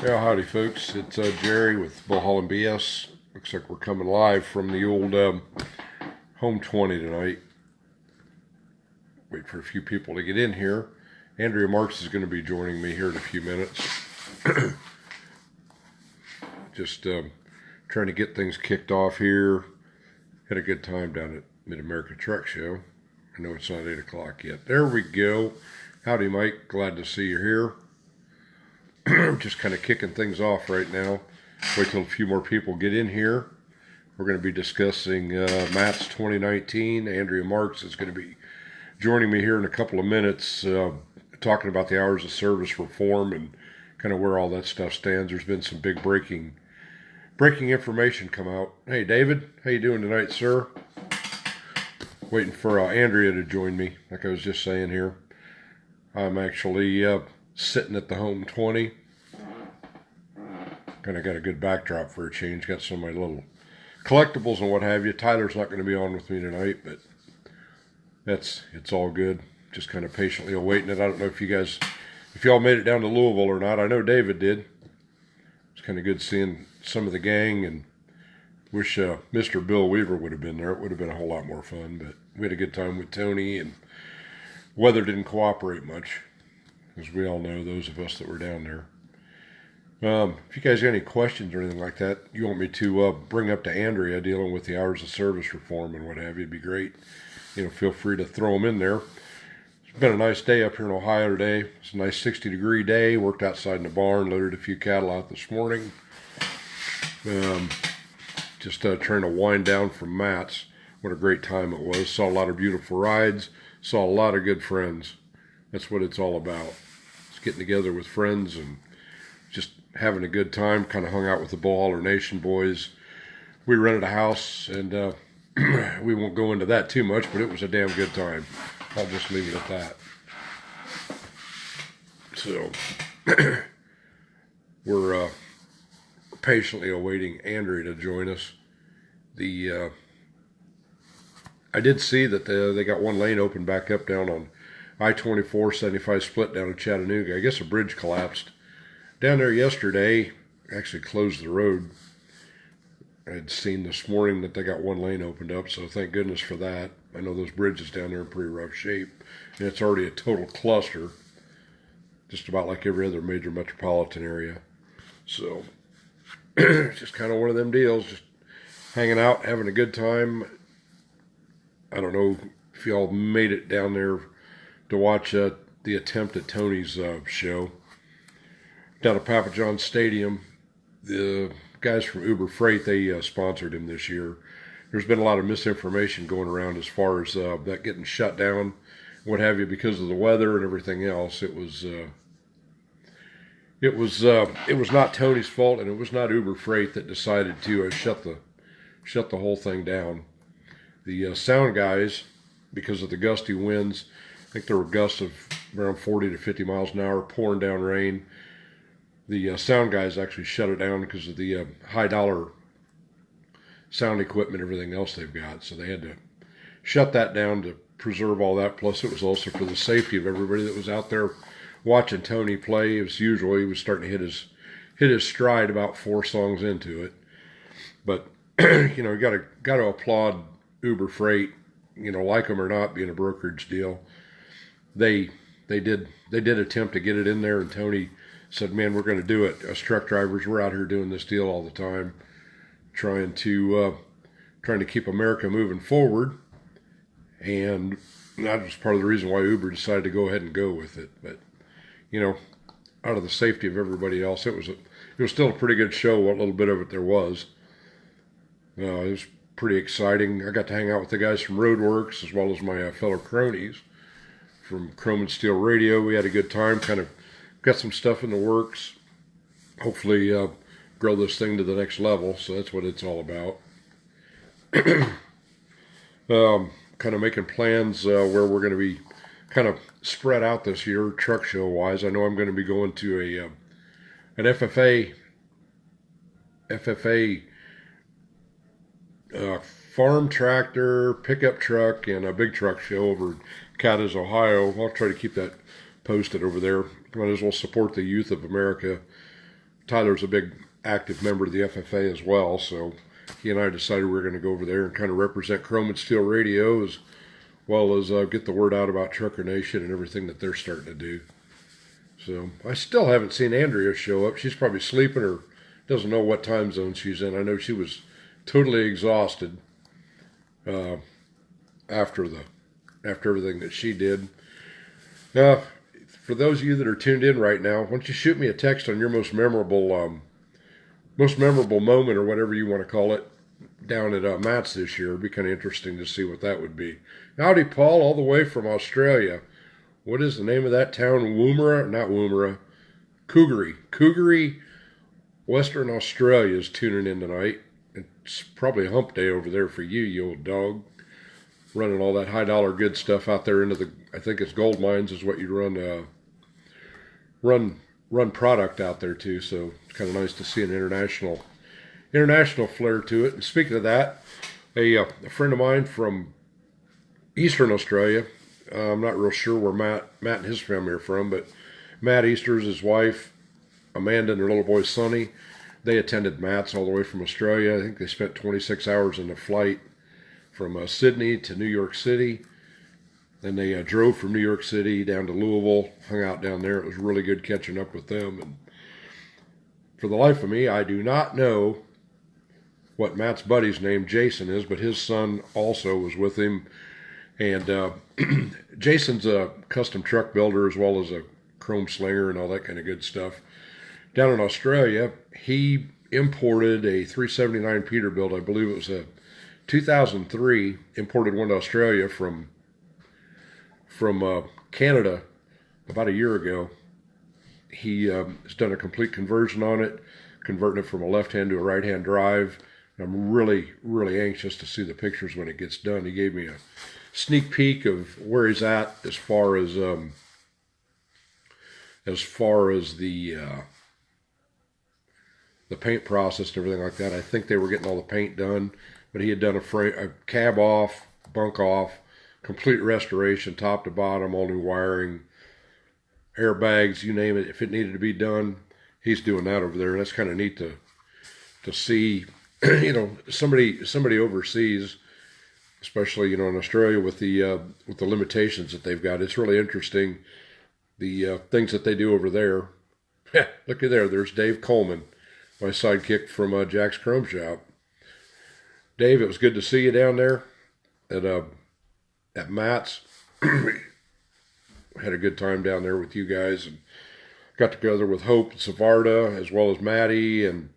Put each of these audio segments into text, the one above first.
Yeah, howdy folks. It's Jerry with Bullhaulin BS. Looks like we're coming live from the old home 20 tonight. Wait for a few people to get in here. Andrea Marks is going to be joining me here in a few minutes. Just trying to get things kicked off here. Had a good time down at Mid-America Truck Show. I know it's not 8 o'clock yet. There we go. Howdy, Mike. Glad to see you here. Just kind of kicking things off right now. Wait till a few more people get in here. We're going to be discussing Matt's 2019. Andrea Marks is going to be joining me here in a couple of minutes, talking about the hours of service reform and kind of where all that stuff stands. There's been some big breaking information come out. Hey, David, how you doing tonight, sir? Waiting for Andrea to join me, like I was just saying here. I'm actually sitting at the home 20. Kind of got a good backdrop for a change. Got some of my little collectibles and what have you. Tyler's not going to be on with me tonight, but it's all good. Just kind of patiently awaiting it. I don't know if y'all made it down to Louisville or not. I know David did. It's kind of good seeing some of the gang, and wish Mr. Bill Weaver would have been there. It would have been a whole lot more fun, but we had a good time with Tony, and weather didn't cooperate much, as we all know, those of us that were down there. If you guys got any questions or anything like that you want me to bring up to Andrea dealing with the hours of service reform and what have you, it'd be great. Feel free to throw them in there. It's been a nice day up here in Ohio today. It's a nice 60-degree day. Worked outside in the barn, loaded a few cattle out this morning. Just trying to wind down from Matt's. What a great time it was. Saw a lot of beautiful rides. Saw a lot of good friends. That's what it's all about. It's getting together with friends and just having a good time. Kind of hung out with the Bullhauler Nation boys. We rented a house, and we won't go into that too much, but it was a damn good time. I'll just leave it at that. So we're patiently awaiting Andrea to join us. I did see that they got one lane open back up down on I-24, 75 split down in Chattanooga. I guess a bridge collapsed down there yesterday. Actually closed the road. I had seen this morning that they got one lane opened up, so thank goodness for that. I know those bridges down there are in pretty rough shape, and it's already a total cluster, just about like every other major metropolitan area. So it's just kind of one of them deals, just hanging out, having a good time. I don't know if y'all made it down there to watch the attempt at Tony's show down at Papa John's Stadium. The guys from Uber Freight, they sponsored him this year. There's been a lot of misinformation going around as far as that getting shut down, what have you, because of the weather and everything else. It was not Tony's fault, and it was not Uber Freight that decided to shut the whole thing down. The sound guys, because of the gusty winds, I think there were gusts of around 40 to 50 miles an hour, pouring down rain. The sound guys actually shut it down because of the high dollar sound equipment, everything else they've got. So they had to shut that down to preserve all that. Plus, it was also for the safety of everybody that was out there watching Tony play. As usual, he was starting to hit his stride about 4 songs into it. But you got to applaud Uber Freight, like them or not, being a brokerage deal. They did attempt to get it in there, and Tony said, "Man, we're going to do it. Us truck drivers, we're out here doing this deal all the time, trying to keep America moving forward." And that was part of the reason why Uber decided to go ahead and go with it. But out of the safety of everybody else, it was still a pretty good show. What little bit of it there was, it was pretty exciting. I got to hang out with the guys from Roadworks as well as my fellow cronies from Chrome and Steel Radio. We had a good time. Kind of got some stuff in the works. Hopefully grow this thing to the next level. So that's what it's all about. Kind of making plans where we're going to be kind of spread out this year, truck show wise. I know I'm going to be going to an FFA farm tractor, pickup truck, and a big truck show over in Cadiz, Ohio. I'll try to keep that posted over there. Might as well support the youth of America Tyler's a big active member of the FFA as well, so he and I decided we were going to go over there and kind of represent Chrome and Steel Radio as well as get the word out about Trucker Nation and everything that they're starting to do. So I still haven't seen Andrea show up. She's probably sleeping or doesn't know what time zone she's in. I know she was totally exhausted after everything that she did. Now, for those of you that are tuned in right now, why don't you shoot me a text on your most memorable moment, or whatever you want to call it, down at Matt's this year. It'd be kind of interesting to see what that would be. Howdy, Paul, all the way from Australia. What is the name of that town? Woomera? Not Woomera. Coogary, Western Australia is tuning in tonight. It's probably a hump day over there for you, you old dog. Running all that high dollar good stuff out there into the, I think it's gold mines is what you run product out there too. So it's kind of nice to see an international flair to it. And speaking of that, a friend of mine from Eastern Australia, I'm not real sure where Matt and his family are from, but Matt Easter's his wife, Amanda, and their little boy Sonny. They attended Matt's all the way from Australia. I think they spent 26 hours in the flight from Sydney to New York City. Then they drove from New York City down to Louisville, hung out down there. It was really good catching up with them. And for the life of me, I do not know what Matt's buddy's name, Jason, is, but his son also was with him. And Jason's a custom truck builder as well as a chrome slinger and all that kind of good stuff. Down in Australia, he imported a 379 Peterbilt. I believe it was a 2003, imported one to Australia from Canada about a year ago. He has done a complete conversion on it, converting it from a left-hand to a right-hand drive. I'm really, really anxious to see the pictures when it gets done. He gave me a sneak peek of where he's at as far as the paint process and everything like that. I think they were getting all the paint done, but he had done a cab off, bunk off, complete restoration, top to bottom, all new wiring, airbags, you name it. If it needed to be done, he's doing that over there. And that's kind of neat to see, you know, somebody overseas, especially, you know, in Australia with the limitations that they've got. It's really interesting, the things that they do over there. Look at there. There's Dave Coleman, my sidekick from Jack's Chrome Shop. Dave, it was good to see you down there at Matt's. Had a good time down there with you guys, and got together with Hope and Savarda as well as Maddie, and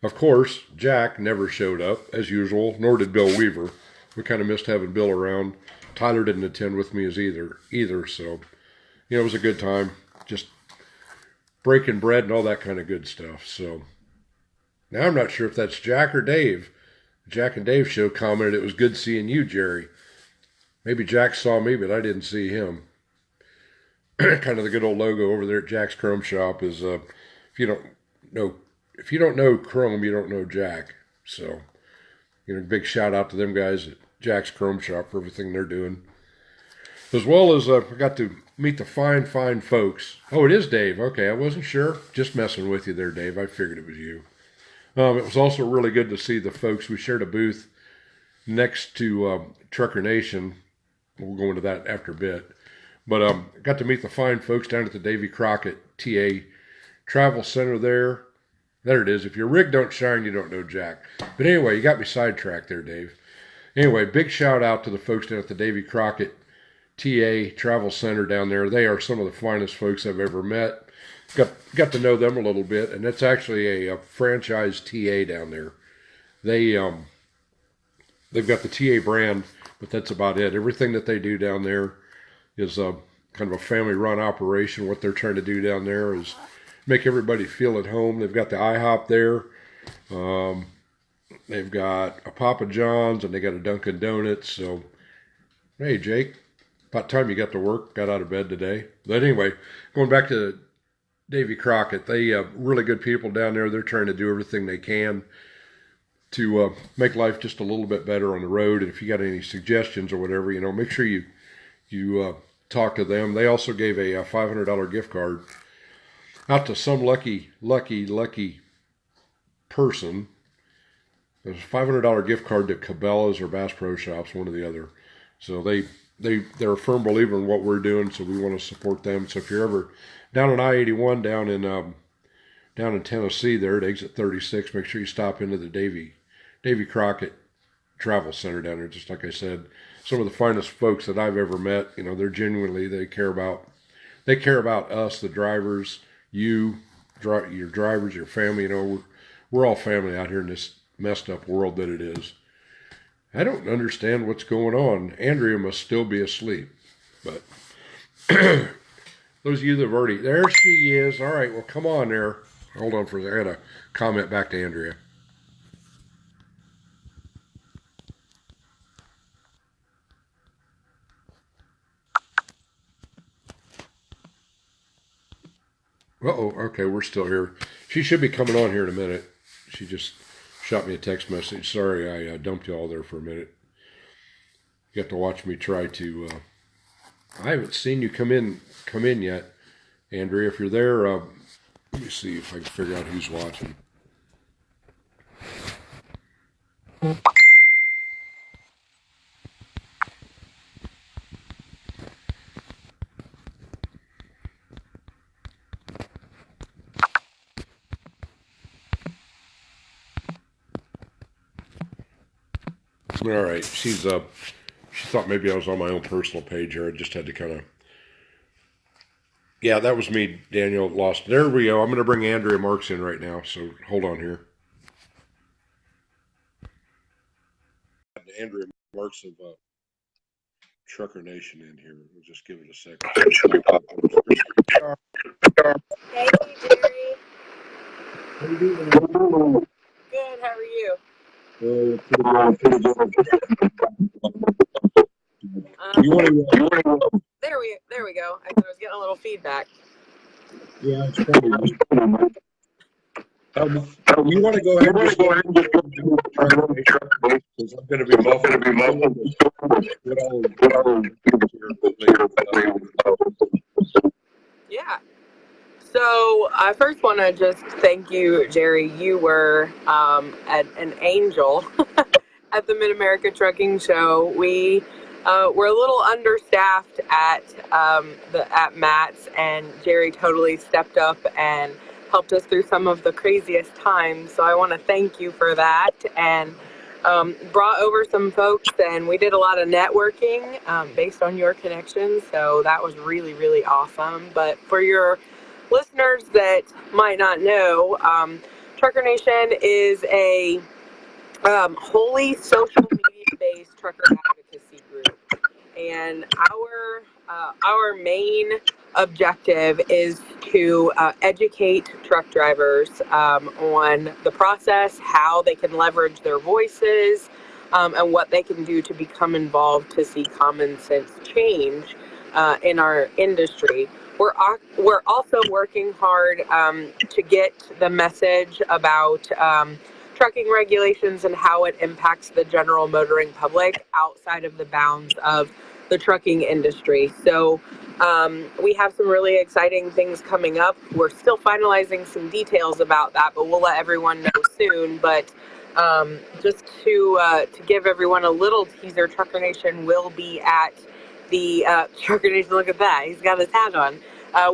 of course Jack never showed up as usual, nor did Bill Weaver. We kind of missed having Bill around. Tyler didn't attend with me as either, so you know, it was a good time, just breaking bread and all that kind of good stuff. So now I'm not sure if that's Jack or Dave. Jack and Dave show commented it was good seeing you, Jerry. Maybe Jack saw me, but I didn't see him. Kind of the good old logo over there at Jack's Chrome Shop is if you don't know Chrome, you don't know Jack. So, you know, big shout out to them guys at Jack's Chrome Shop for everything they're doing. As well as I got to meet the fine folks. Oh, it is Dave. Okay, I wasn't sure. Just messing with you there, Dave. I figured it was you. It was also really good to see the folks. We shared a booth next to Trucker Nation. We'll go into that after a bit. But got to meet the fine folks down at the Davy CROCKETT TA Travel Center there. There it is. If your rig don't shine, you don't know Jack. But anyway, you got me sidetracked there, Dave. Anyway, big shout out to the folks down at the Davy CROCKETT TA Travel Center down there. They are some of the finest folks I've ever met. Got to know them a little bit, and that's actually a franchise TA down there. They've got the TA brand, but that's about it. Everything that they do down there is kind of a family-run operation. What they're trying to do down there is make everybody feel at home. They've got the IHOP there. They've got a Papa John's, and they got a Dunkin' Donuts. So, hey, Jake, about time you got to work, got out of bed today. But anyway, going back to Davy CROCKETT, they really good people down there. They're trying to do everything they can to make life just a little bit better on the road. And if you got any suggestions or whatever, you know, make sure you talk to them. They also gave a $500 gift card out to some lucky person. There's a $500 gift card to Cabela's or Bass Pro Shops, one or the other. So they're a firm believer in what we're doing, so we want to support them. So if you're ever down on I-81 down in Tennessee, there at exit 36, make sure you stop into the Davy Crockett Travel Center down there. Just like I said, some of the finest folks that I've ever met. You know, they're genuinely, they care about us, the drivers, your drivers, your family. You know, we're all family out here in this messed up world that it is. I don't understand what's going on. Andrea must still be asleep. But those of you that have already... There she is. All right, well, come on there. Hold on for a second. I got a comment back to Andrea. Uh-oh. Okay, we're still here. She should be coming on here in a minute. She just shot me a text message. Sorry, I dumped you all there for a minute. You have to watch me try to... I haven't seen you come in yet, Andrea. If you're there, let me see if I can figure out who's watching. All right, she's up. She thought maybe I was on my own personal page here. I just had to kind of... Yeah, that was me, Daniel. Lost. There we go. I'm going to bring Andrea Marks in right now, so hold on here. Andrea Marks of Trucker Nation in here. We'll just give it a second. Hey, Jerry. How you doing? Good, how are you? Pretty good. There we go. I was getting a little feedback. Yeah, it's probably. You want to go ahead and just go ahead and because I'm going to be muffled. Yeah. So I first want to just thank you, Jerry. You were an angel at the Mid-America Trucking Show. We were a little understaffed at Matt's, and Jerry totally stepped up and helped us through some of the craziest times. So I want to thank you for that, and brought over some folks, and we did a lot of networking based on your connections. So that was really, really awesome. But for your listeners that might not know, Trucker Nation is a wholly social media-based trucker advocacy group, and our main objective is to educate truck drivers on the process, how they can leverage their voices, and what they can do to become involved to see common sense change in our industry. We're also working hard to get the message about trucking regulations and how it impacts the general motoring public outside of the bounds of the trucking industry. So we have some really exciting things coming up. We're still finalizing some details about that, but we'll let everyone know soon. But just to give everyone a little teaser, Trucker Nation will be at the Trucker Nation. Look at that, he's got his hat on.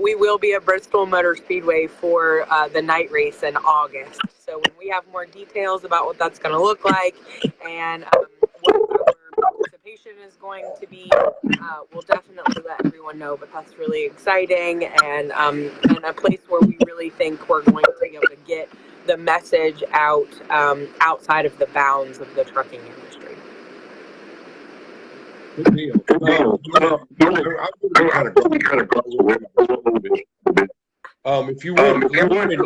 We will be at Bristol Motor Speedway for the night race in August. So when we have more details about what that's going to look like and what our participation is going to be, we'll definitely let everyone know. But that's really exciting, and a place where we really think we're going to be able to get the message out outside of the bounds of the trucking industry. Good deal. If you would, let me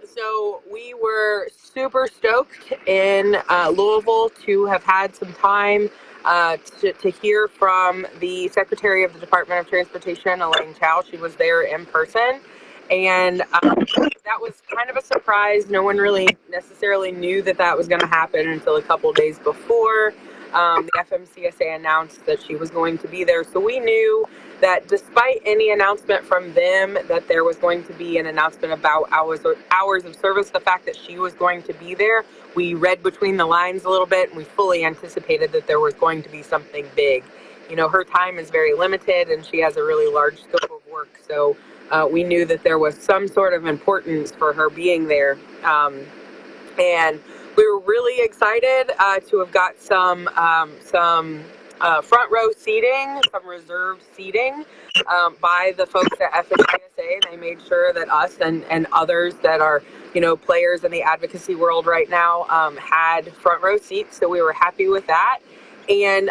So we were super stoked in Louisville to have had some time to hear from the Secretary of the Department of Transportation, Elaine Chao. She was there in person. And that was kind of a surprise. No one really necessarily knew that was going to happen until a couple days before. the FMCSA announced that she was going to be there. So we knew that despite any announcement from them that there was going to be an announcement about hours of service, the fact that she was going to be there, we read between the lines a little bit, and we fully anticipated that there was going to be something big. You know, her time is very limited, and she has a really large scope of work. So we knew that there was some sort of importance for her being there. And we were really excited to have got some front row seating, some reserved seating by the folks at FMCSA. They made sure that us and others that are, you know, players in the advocacy world right now had front row seats. So we were happy with that. And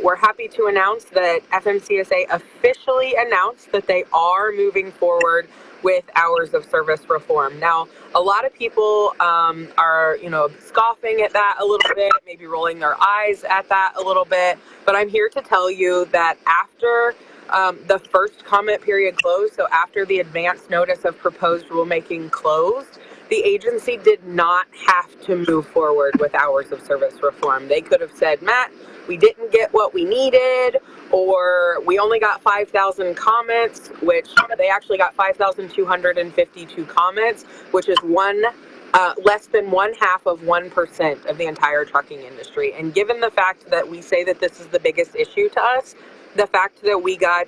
we're happy to announce that FMCSA officially announced that they are moving forward with hours of service reform. Now, a lot of people are, you know, scoffing at that a little bit, maybe rolling their eyes at that a little bit. But I'm here to tell you that after the first comment period closed, so after the advance notice of proposed rulemaking closed, the agency did not have to move forward with hours of service reform. They could have said, Matt, we didn't get what we needed, or we only got 5,000 comments, which they actually got 5,252 comments, which is less than 0.5% of the entire trucking industry. And given the fact that we say that this is the biggest issue to us, the fact that we got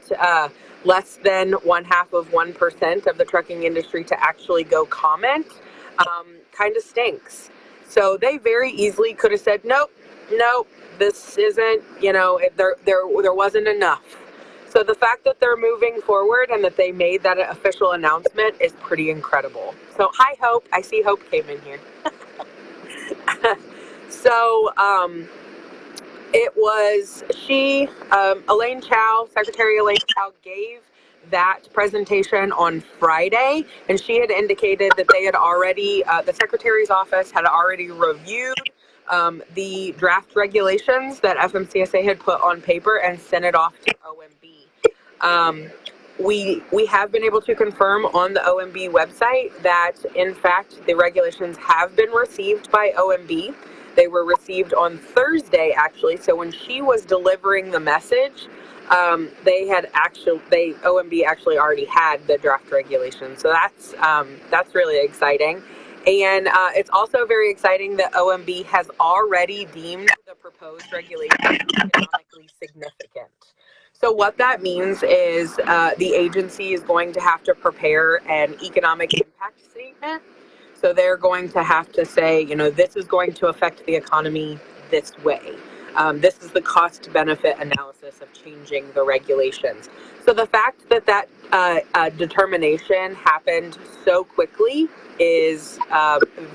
less than 0.5% of the trucking industry to actually go comment kind of stinks. So they very easily could have said, nope, this isn't, you know, there wasn't enough. So the fact that they're moving forward and that they made that official announcement is pretty incredible. So hi, Hope. I see Hope came in here. So it was Elaine Chao, Secretary Elaine Chao gave that presentation on Friday, and she had indicated that they had already, the Secretary's office had already reviewed the draft regulations that FMCSA had put on paper and sent it off to OMB. We have been able to confirm on the OMB website that, in fact, the regulations have been received by OMB. They were received on Thursday, actually. So when she was delivering the message, OMB actually already had the draft regulations. So that's really exciting. And it's also very exciting that OMB has already deemed the proposed regulations economically significant. So what that means is the agency is going to have to prepare an economic impact statement. So they're going to have to say, you know, this is going to affect the economy this way. This is the cost-benefit analysis of changing the regulations. So the fact that that determination happened so quickly is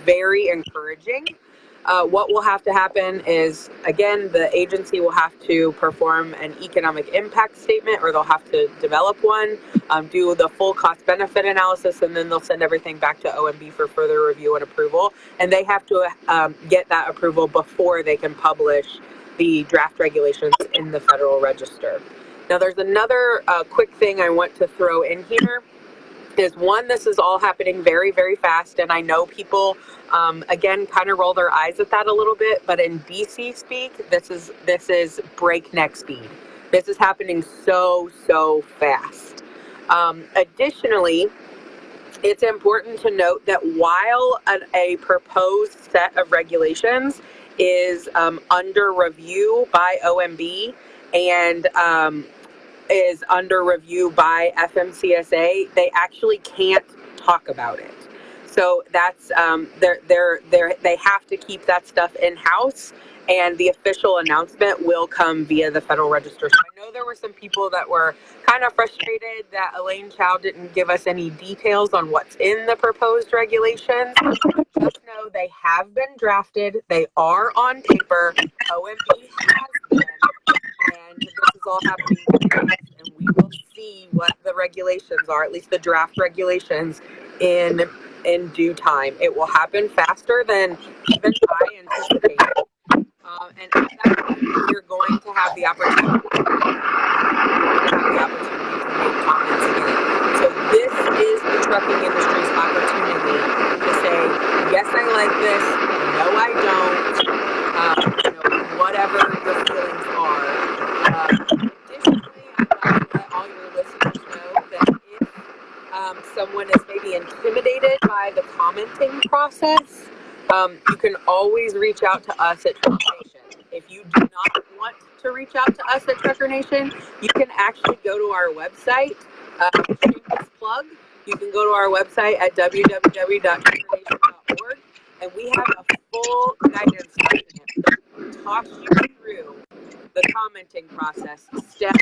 very encouraging. What will have to happen is, again, the agency will have to perform an economic impact statement, or they'll have to develop one, do the full cost-benefit analysis, and then they'll send everything back to OMB for further review and approval. And they have to get that approval before they can publish the draft regulations in the Federal Register. Now, there's another quick thing I want to throw in here. Is one, this is all happening very, very fast, and I know people, again, kind of roll their eyes at that a little bit, but in DC speak, this is breakneck speed. This is happening so fast. Additionally, it's important to note that while a proposed set of regulations is under review by OMB and is under review by FMCSA, they actually can't talk about it. So that's they have to keep that stuff in-house, and the official announcement will come via the Federal Register. So I know there were some people that were kind of frustrated that Elaine Chao didn't give us any details on what's in the proposed regulations. Just know they have been drafted. They are on paper. OMB has been. And this is all happening very fast, and we will see what the regulations are, at least the draft regulations, in due time. It will happen faster than even I anticipated. And at that point, you're going to have the opportunity to make comments again. So this is the trucking industry's opportunity to say, yes, I like this. No, I don't. Whatever your someone is maybe intimidated by the commenting process, you can always reach out to us at Trucker Nation. If you do not want to reach out to us at Trucker Nation, you can actually go to our website. Shameless plug. You can go to our website at www.truckernation.org, and we have a full guidance document that talks you through the commenting process step